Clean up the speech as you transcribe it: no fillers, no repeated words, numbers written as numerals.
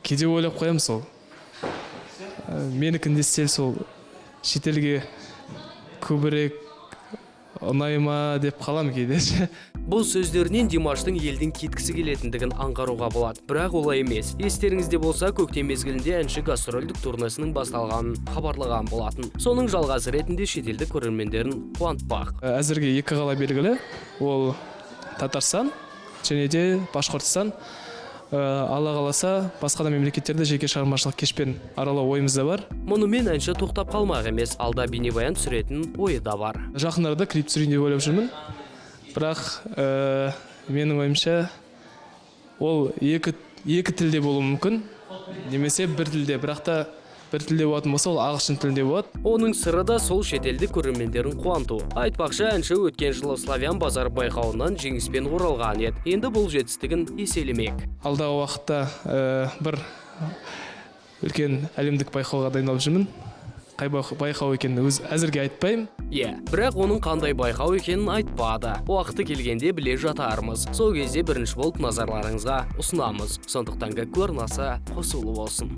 кейде ойлап қоямын сол. Менікін десе сол шетелге көбірек ұнай ма деп қалам кейде. Бұл сөздерінен Димаштың елдің кеткісі келетіндігін аңғаруға болады. Бірақ олай емес. Естеріңізде болса, көктем мезгілінде әнші гастрольдік турнесінің басталғанын хабарлаған болатын. Соның жалғасы ретінде шетелдік көрермендерін қуантпақ. Әзірге екі қала белгілі. Ол Татарстан және де Башқұртстан. Алла қаласа, басқа да мемлекеттерде жеке шығармашылық кешпен аралау ойымызда бар. Мұнымен әнші тоқтап қалмақ емес, алда бейнебаян түсіретін ойы да бар. Жақындарда клип түсірейін деп ойлап жүрмін. Бірақ менің ойымша ол екі тілде болуы мүмкін, немесе бір тілде, бірақ та бір тілде болатын болса, ол ағылшын тілінде болады. Оның сыры да сол шетелдік көрермендерін қуанту. Айтпақшы, әнші өткен жылы Славян базар байқауынан жеңіспен оралған еді. Енді бұл жетістігін еселемек. Алдағы уақытта бір үлкен әлемдік байқауға дайындалып жүрмін. Қай байқау екенін әзірге айтпаймын. Бірақ оның қандай байқау екенін айтпады. Уақыты келгенде біле жатармыз. Сол кезде бірінші болып назарларыңызға ұсынамыз. Сондықтан Гәкку арнасы қосулы болсын.